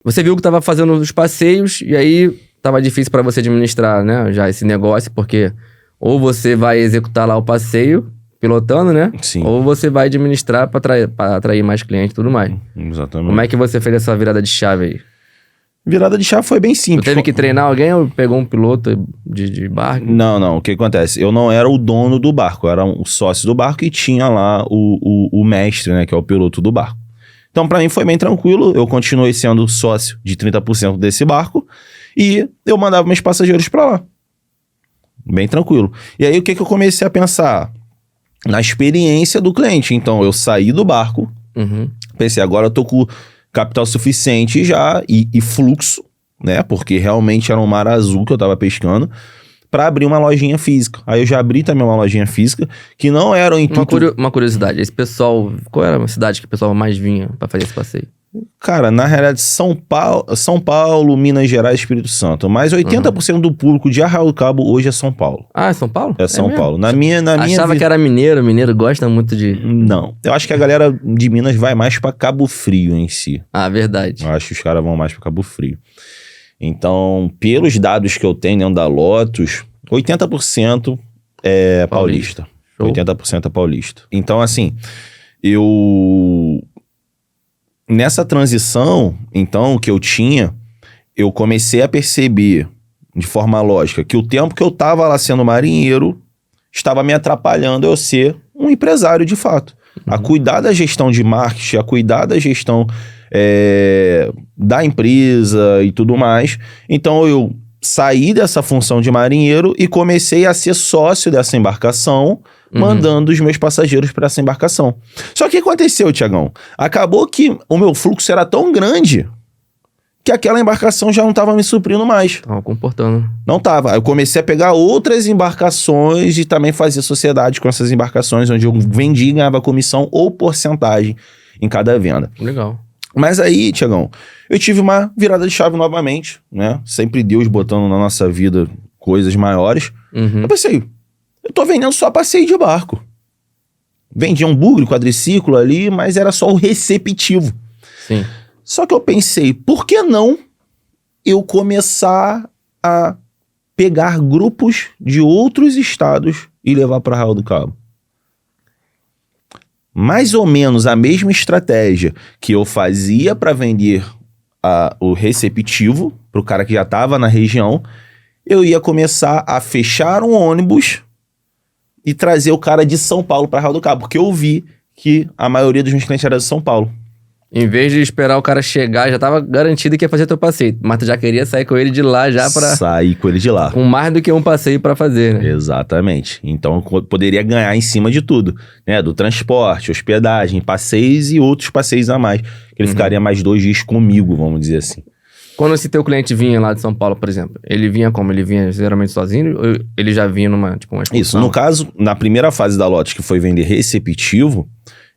Você viu que tava fazendo os passeios e aí tava difícil pra você administrar, né? Já esse negócio, porque ou você vai executar lá o passeio, pilotando, né? Sim. Ou você vai administrar pra atrair mais clientes e tudo mais. Exatamente. Como é que você fez essa virada de chave aí? Virada de chave foi bem simples. Tu teve que treinar alguém ou pegou um piloto de barco? Não. O que acontece? Eu não era o dono do barco, eu era um sócio do barco e tinha lá o mestre, né? Que é o piloto do barco. Então, pra mim foi bem tranquilo. Eu continuei sendo sócio de 30% desse barco e eu mandava meus passageiros pra lá. Bem tranquilo. E aí, o que eu comecei a pensar? Na experiência do cliente. Então, eu saí do barco, pensei, agora eu tô com capital suficiente já e fluxo, né? Porque realmente era um mar azul que eu tava pescando, pra abrir uma lojinha física. Aí eu já abri também uma lojinha física, que não era o intuito... Uma curiosidade, esse pessoal... Qual era a cidade que o pessoal mais vinha pra fazer esse passeio? Cara, na realidade, São Paulo, Minas Gerais, Espírito Santo. Mas 80% do público de Arraial do Cabo hoje é São Paulo. Ah, é São Paulo? É São mesmo? Paulo. Na minha Achava que era mineiro gosta muito de... Não. Eu acho que a galera de Minas vai mais pra Cabo Frio em si. Ah, verdade. Eu acho que os caras vão mais pra Cabo Frio. Então, pelos dados que eu tenho dentro da Lotus, 80% é paulista. Show. 80% é paulista. Então, assim, nessa transição, então, que eu tinha, eu comecei a perceber, de forma lógica, que o tempo que eu tava lá sendo marinheiro estava me atrapalhando eu ser um empresário de fato. A cuidar da gestão de marketing, a cuidar da gestão da empresa e tudo mais. Então, eu saí dessa função de marinheiro e comecei a ser sócio dessa embarcação, mandando os meus passageiros para essa embarcação. Só que o que aconteceu, Tiagão? Acabou que o meu fluxo era tão grande que aquela embarcação já não estava me suprindo mais. Tava comportando. Não estava. Eu comecei a pegar outras embarcações e também fazer sociedade com essas embarcações, onde eu vendia e ganhava comissão ou porcentagem em cada venda. Legal. Mas aí, Tiagão, eu tive uma virada de chave novamente, né? Sempre Deus botando na nossa vida coisas maiores. Eu pensei, eu tô vendendo só passeio de barco. Vendia um bugre, quadriciclo ali, mas era só o receptivo. Sim. Só que eu pensei, por que não eu começar a pegar grupos de outros estados e levar para Arraial do Cabo? Mais ou menos a mesma estratégia que eu fazia para vender o receptivo para o cara que já estava na região, eu ia começar a fechar um ônibus e trazer o cara de São Paulo para Arraial do Cabo, porque eu vi que a maioria dos meus clientes era de São Paulo. Em vez de esperar o cara chegar, já tava garantido que ia fazer teu passeio. Mas tu já queria sair com ele de lá já pra... Sair com ele de lá. Com mais do que um passeio pra fazer, né? Exatamente. Então eu poderia ganhar em cima de tudo, né? Do transporte, hospedagem, passeios e outros passeios a mais. Que ele ficaria mais 2 dias comigo, vamos dizer assim. Quando esse teu cliente vinha lá de São Paulo, por exemplo, ele vinha como? Ele vinha geralmente sozinho ou ele já vinha numa, tipo, uma excursão? Isso, no caso, na primeira fase da lote, que foi vender receptivo,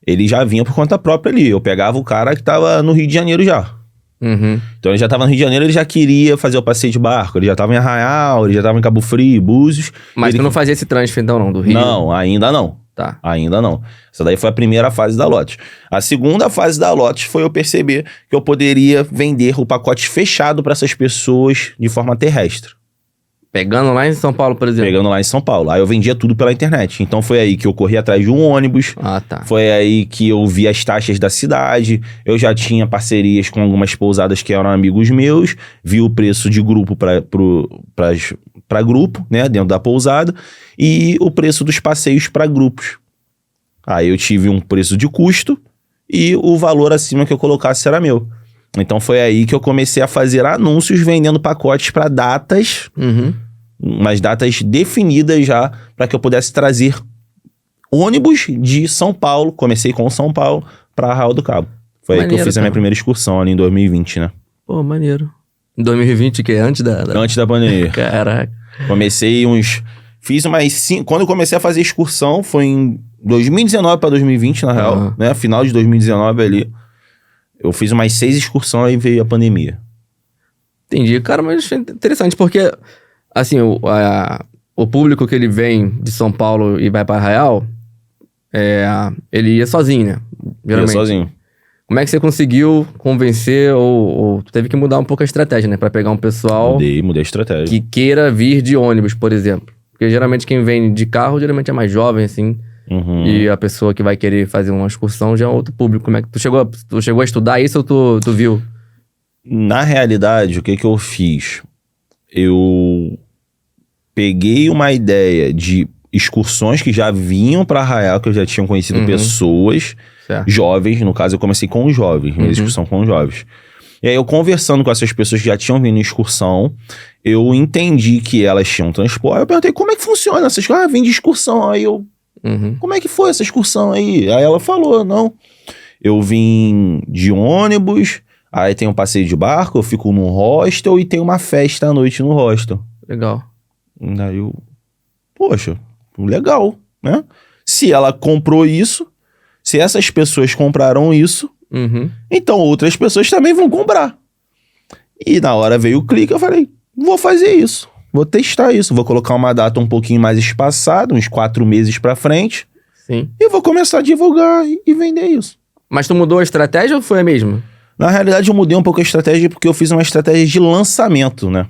ele já vinha por conta própria ali. Eu pegava o cara que tava no Rio de Janeiro já. Então ele já tava no Rio de Janeiro, ele já queria fazer o passeio de barco. Ele já tava em Arraial, ele já tava em Cabo Frio, Búzios. Mas tu não fazia esse transfer então não, do Rio? Não, ainda não. Tá. Ainda não. Essa daí foi a primeira fase da lote. A segunda fase da lote foi eu perceber que eu poderia vender o pacote fechado para essas pessoas de forma terrestre. Pegando lá em São Paulo, por exemplo? Pegando lá em São Paulo. Aí eu vendia tudo pela internet. Então foi aí que eu corri atrás de um ônibus. Ah, tá. Foi aí que eu vi as taxas da cidade. Eu já tinha parcerias com algumas pousadas que eram amigos meus. Vi o preço de grupo para grupo, né? Dentro da pousada. E o preço dos passeios para grupos. Aí eu tive um preço de custo e o valor acima que eu colocasse era meu. Então foi aí que eu comecei a fazer anúncios vendendo pacotes para datas, umas datas definidas já, para que eu pudesse trazer ônibus de São Paulo. Comecei com São Paulo para Arraial do Cabo. Foi aí que eu fiz a minha primeira excursão ali em 2020, né? Pô, maneiro. Em 2020, que é antes da... Antes da pandemia. Caraca. Comecei Fiz umas 5... Quando eu comecei a fazer excursão, foi em 2019 para 2020, na real, né? Final de 2019 ali. Eu fiz umas 6 excursões, aí veio a pandemia. Entendi. Cara, mas é interessante, porque, assim, o público que ele vem de São Paulo e vai pra Arraial, ele ia sozinho, né? Geralmente. Ia sozinho. Como é que você conseguiu convencer ou tu teve que mudar um pouco a estratégia, né? Pra pegar um pessoal Mudei a estratégia. que queira vir de ônibus, por exemplo. Porque geralmente quem vem de carro, geralmente é mais jovem, assim. Uhum. E a pessoa que vai querer fazer uma excursão já é outro público. Como é que tu chegou a estudar isso ou tu viu? Na realidade, o que eu fiz? Eu peguei uma ideia de excursões que já vinham para Arraial, que eu já tinha conhecido pessoas Certo. jovens. No caso, eu comecei com os jovens, minha excursão com os jovens. E aí, eu conversando com essas pessoas que já tinham vindo em excursão, eu entendi que elas tinham transporte. Eu perguntei, como é que funciona? Essas coisas, vim de excursão. Aí eu, como é que foi essa excursão aí? Aí ela falou, não, eu vim de ônibus, aí tem um passeio de barco, eu fico num hostel e tem uma festa à noite no hostel. Legal. Daí eu, poxa, legal, né? Se ela comprou isso, se essas pessoas compraram isso, então outras pessoas também vão comprar. E na hora veio o clique, eu falei, vou fazer isso, vou testar isso, vou colocar uma data um pouquinho mais espaçada, uns 4 meses pra frente, Sim. e vou começar a divulgar e vender isso. Mas tu mudou a estratégia ou foi a mesma? Na realidade, eu mudei um pouco a estratégia porque eu fiz uma estratégia de lançamento, né?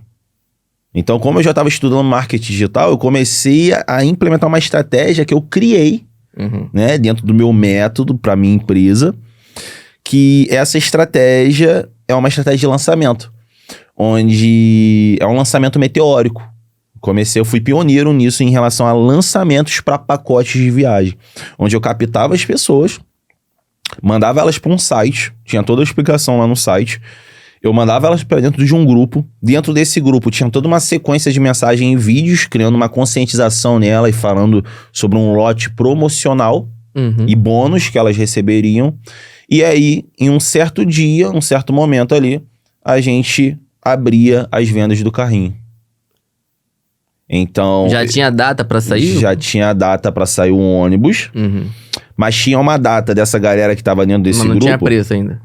Então, como eu já estava estudando marketing digital, eu comecei a implementar uma estratégia que eu criei, né, dentro do meu método para minha empresa, que essa estratégia é uma estratégia de lançamento, onde é um lançamento meteórico. Eu fui pioneiro nisso em relação a lançamentos para pacotes de viagem, onde eu captava as pessoas, mandava elas para um site, tinha toda a explicação lá no site, eu mandava elas para dentro de um grupo, dentro desse grupo tinha toda uma sequência de mensagem e vídeos, criando uma conscientização nela e falando sobre um lote promocional e bônus que elas receberiam. E aí, em um certo dia, um certo momento ali, a gente abria as vendas do carrinho. Então... Já tinha data pra sair? Já tinha data para sair o ônibus, mas tinha uma data dessa galera que tava dentro desse Mas não grupo. tinha preço ainda.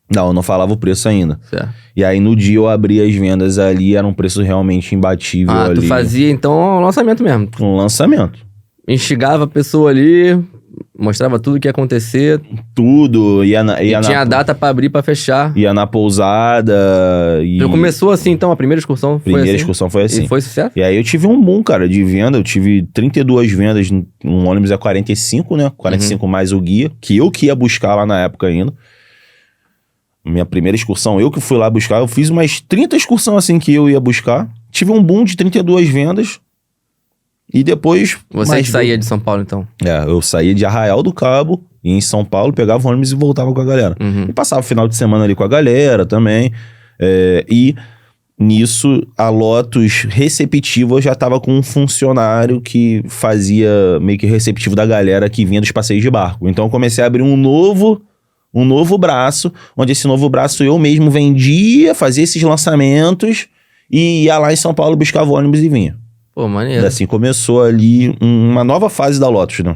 Não, eu não falava o preço ainda. Certo. E aí, no dia, eu abri as vendas ali, era um preço realmente imbatível ali. Tu fazia, então, um lançamento mesmo. Um lançamento. Instigava a pessoa ali, mostrava tudo o que ia acontecer. Tudo. Tinha a data pra abrir, pra fechar. Ia na pousada. Tu começou assim, então, a primeira excursão foi Primeira assim? excursão foi assim. E foi sucesso? E aí, eu tive um boom, cara, de venda. Eu tive 32 vendas, um ônibus é 45, né? 45 mais o guia, que eu que ia buscar lá na época ainda. Minha primeira excursão, eu que fui lá buscar. Eu fiz umas 30 excursões assim que eu ia buscar. Tive um boom de 32 vendas. E depois... Você que saía de São Paulo, então? Eu saía de Arraial do Cabo, ia em São Paulo, pegava o ônibus e voltava com a galera. E passava o final de semana ali com a galera também. E nisso, a Lotus receptivo, eu já tava com um funcionário que fazia meio que receptivo da galera que vinha dos passeios de barco. Então eu comecei a abrir um novo braço, onde esse novo braço eu mesmo vendia, fazia esses lançamentos e ia lá em São Paulo, buscava o ônibus e vinha. Pô, maneiro. E assim começou ali uma nova fase da Lotus, né?